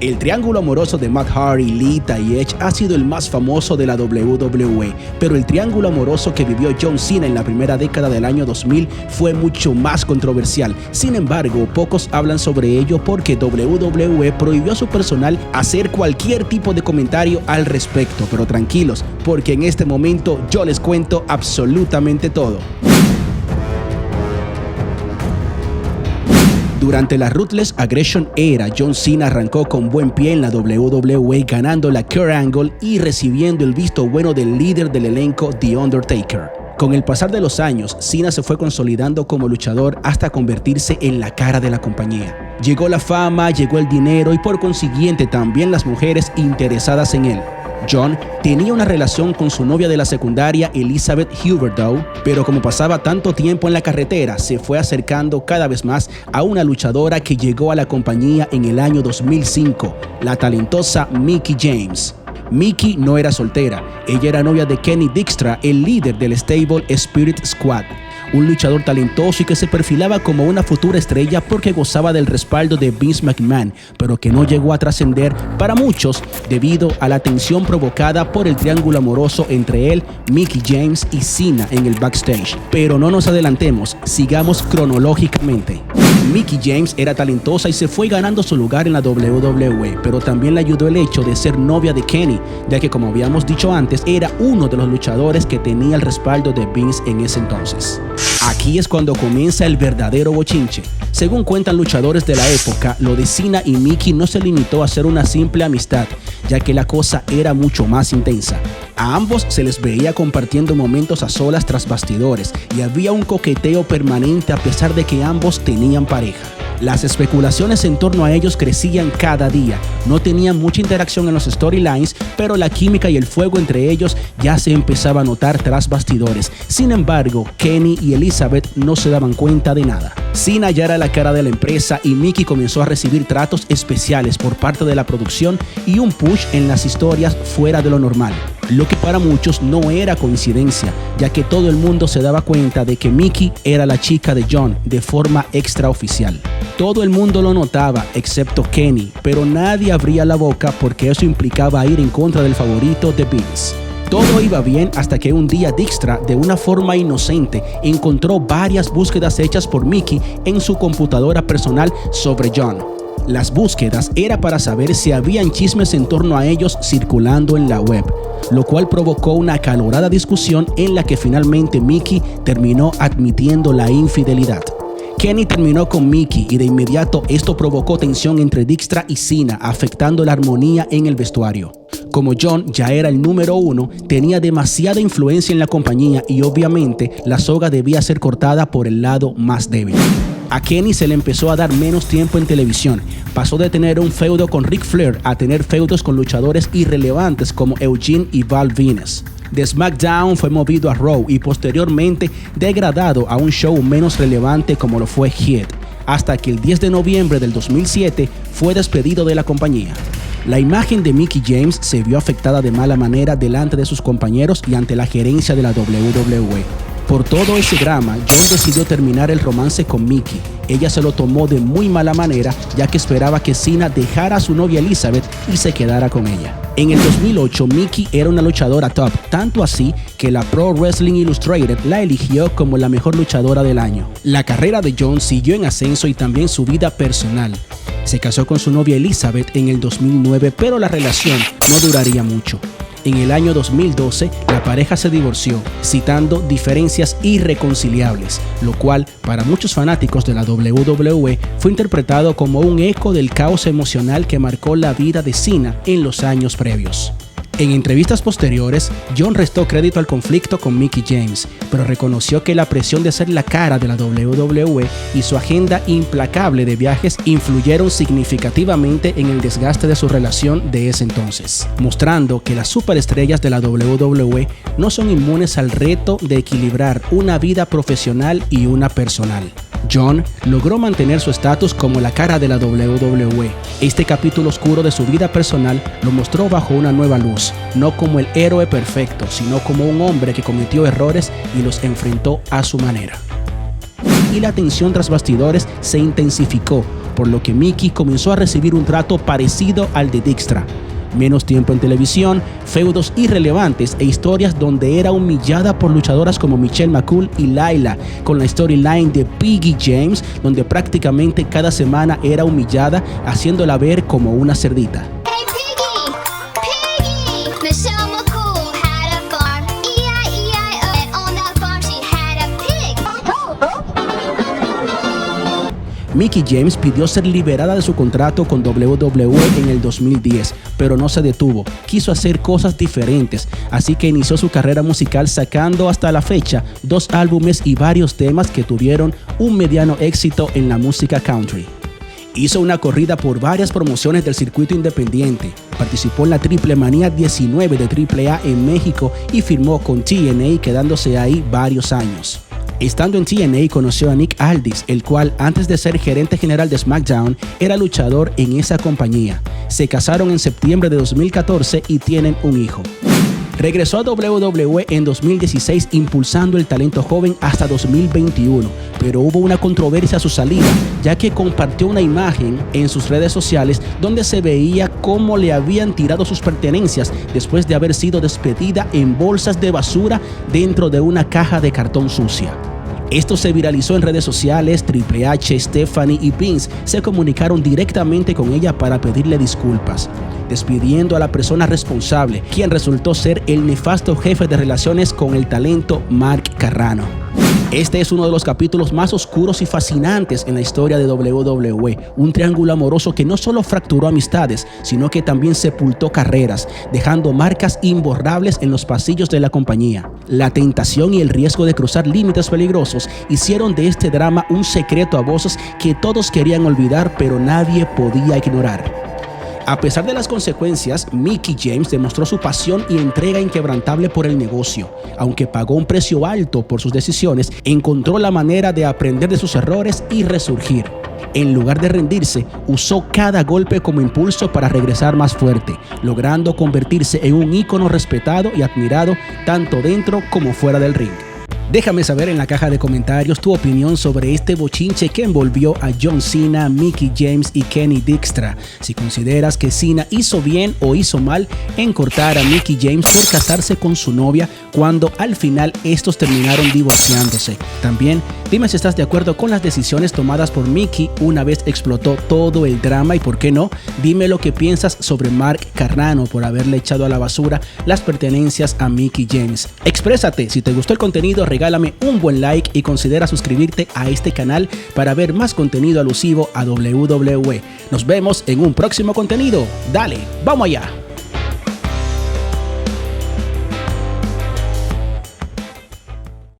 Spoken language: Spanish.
El triángulo amoroso de Matt Hardy, Lita y Edge ha sido el más famoso de la WWE, pero el triángulo amoroso que vivió John Cena en la primera década del año 2000 fue mucho más controversial. Sin embargo, pocos hablan sobre ello porque WWE prohibió a su personal hacer cualquier tipo de comentario al respecto, pero tranquilos, porque en este momento yo les cuento absolutamente todo. Durante la Ruthless Aggression Era, John Cena arrancó con buen pie en la WWE, ganando la Kurt Angle y recibiendo el visto bueno del líder del elenco, The Undertaker. Con el pasar de los años, Cena se fue consolidando como luchador hasta convertirse en la cara de la compañía. Llegó la fama, llegó el dinero y por consiguiente también las mujeres interesadas en él. John tenía una relación con su novia de la secundaria, Elizabeth Huberdeau, pero como pasaba tanto tiempo en la carretera, se fue acercando cada vez más a una luchadora que llegó a la compañía en el año 2005, la talentosa Mickie James. Mickie no era soltera, ella era novia de Kenny Dykstra, el líder del stable Spirit Squad. Un luchador talentoso y que se perfilaba como una futura estrella porque gozaba del respaldo de Vince McMahon, pero que no llegó a trascender para muchos debido a la tensión provocada por el triángulo amoroso entre él, Mickie James y Cena en el backstage. Pero no nos adelantemos, sigamos cronológicamente. Mickie James era talentosa y se fue ganando su lugar en la WWE, pero también le ayudó el hecho de ser novia de Kenny, ya que como habíamos dicho antes, era uno de los luchadores que tenía el respaldo de Vince en ese entonces. Aquí es cuando comienza el verdadero bochinche. Según cuentan luchadores de la época, lo de Cena y Mickie no se limitó a ser una simple amistad, ya que la cosa era mucho más intensa. A ambos se les veía compartiendo momentos a solas tras bastidores y había un coqueteo permanente a pesar de que ambos tenían pareja. Las especulaciones en torno a ellos crecían cada día. No tenían mucha interacción en los storylines, pero la química y el fuego entre ellos ya se empezaba a notar tras bastidores. Sin embargo, Kenny y Elizabeth no se daban cuenta de nada. Cena ya era la cara de la empresa y Mickie comenzó a recibir tratos especiales por parte de la producción y un push en las historias fuera de lo normal. Lo que para muchos no era coincidencia, ya que todo el mundo se daba cuenta de que Mickie era la chica de John de forma extraoficial. Todo el mundo lo notaba, excepto Kenny, pero nadie abría la boca porque eso implicaba ir en contra del favorito de Vince. Todo iba bien hasta que un día Dykstra, de una forma inocente, encontró varias búsquedas hechas por Mickie en su computadora personal sobre John. Las búsquedas era para saber si habían chismes en torno a ellos circulando en la web, lo cual provocó una acalorada discusión en la que finalmente Mickie terminó admitiendo la infidelidad. Kenny terminó con Mickie y de inmediato esto provocó tensión entre Dykstra y Cena, afectando la armonía en el vestuario. Como John ya era el número uno, tenía demasiada influencia en la compañía y obviamente la soga debía ser cortada por el lado más débil. A Kenny se le empezó a dar menos tiempo en televisión. Pasó de tener un feudo con Ric Flair a tener feudos con luchadores irrelevantes como Eugene y Val Venis. De SmackDown fue movido a Raw y posteriormente degradado a un show menos relevante como lo fue Heat, hasta que el 10 de noviembre del 2007 fue despedido de la compañía. La imagen de Mickie James se vio afectada de mala manera delante de sus compañeros y ante la gerencia de la WWE. Por todo ese drama, John decidió terminar el romance con Mickie. Ella se lo tomó de muy mala manera, ya que esperaba que Cena dejara a su novia Elizabeth y se quedara con ella. En el 2008, Mickie era una luchadora top, tanto así que la Pro Wrestling Illustrated la eligió como la mejor luchadora del año. La carrera de John siguió en ascenso y también su vida personal. Se casó con su novia Elizabeth en el 2009, pero la relación no duraría mucho. En el año 2012, la pareja se divorció, citando diferencias irreconciliables, lo cual, para muchos fanáticos de la WWE, fue interpretado como un eco del caos emocional que marcó la vida de Cena en los años previos. En entrevistas posteriores, John restó crédito al conflicto con Mickie James, pero reconoció que la presión de ser la cara de la WWE y su agenda implacable de viajes influyeron significativamente en el desgaste de su relación de ese entonces, mostrando que las superestrellas de la WWE no son inmunes al reto de equilibrar una vida profesional y una personal. John logró mantener su estatus como la cara de la WWE. Este capítulo oscuro de su vida personal lo mostró bajo una nueva luz, no como el héroe perfecto, sino como un hombre que cometió errores y los enfrentó a su manera. Y la tensión tras bastidores se intensificó por lo que Mickie comenzó a recibir un trato parecido al de Dijkstra. Menos tiempo en televisión, feudos irrelevantes e historias donde era humillada por luchadoras como Michelle McCool y Layla, con la storyline de Mickie James, donde prácticamente cada semana era humillada, haciéndola ver como una cerdita. Hey Piggy! Piggy! Michelle McCool had a farm, E-I-E-I-O, and on that farm she had a pig. Mickie James pidió ser liberada de su contrato con WWE en el 2010, pero no se detuvo. Quiso hacer cosas diferentes, así que inició su carrera musical sacando hasta la fecha 2 álbumes y varios temas que tuvieron un mediano éxito en la música country. Hizo una corrida por varias promociones del circuito independiente, participó en la Triple Manía 19 de AAA en México y firmó con TNA, quedándose ahí varios años. Estando en TNA conoció a Nick Aldis, el cual antes de ser gerente general de SmackDown era luchador en esa compañía. Se casaron en septiembre de 2014 y tienen un hijo. Regresó a WWE en 2016 impulsando el talento joven hasta 2021, pero hubo una controversia a su salida, ya que compartió una imagen en sus redes sociales donde se veía cómo le habían tirado sus pertenencias después de haber sido despedida en bolsas de basura dentro de una caja de cartón sucia. Esto se viralizó en redes sociales. Triple H, Stephanie y Vince se comunicaron directamente con ella para pedirle disculpas, despidiendo a la persona responsable, quien resultó ser el nefasto jefe de relaciones con el talento Mark Carrano. Este es uno de los capítulos más oscuros y fascinantes en la historia de WWE, un triángulo amoroso que no solo fracturó amistades, sino que también sepultó carreras, dejando marcas imborrables en los pasillos de la compañía. La tentación y el riesgo de cruzar límites peligrosos hicieron de este drama un secreto a voces que todos querían olvidar, pero nadie podía ignorar. A pesar de las consecuencias, Mickie James demostró su pasión y entrega inquebrantable por el negocio. Aunque pagó un precio alto por sus decisiones, encontró la manera de aprender de sus errores y resurgir. En lugar de rendirse, usó cada golpe como impulso para regresar más fuerte, logrando convertirse en un ícono respetado y admirado tanto dentro como fuera del ring. Déjame saber en la caja de comentarios tu opinión sobre este bochinche que envolvió a John Cena, Mickie James y Kenny Dijkstra. Si consideras que Cena hizo bien o hizo mal en cortar a Mickie James por casarse con su novia cuando al final estos terminaron divorciándose. También dime si estás de acuerdo con las decisiones tomadas por Mickie una vez explotó todo el drama, y por qué no, dime lo que piensas sobre Mark Carrano por haberle echado a la basura las pertenencias a Mickie James. Exprésate. Si te gustó el contenido, regálame un buen like y considera suscribirte a este canal para ver más contenido alusivo a WWE. Nos vemos en un próximo contenido. Dale, vamos allá.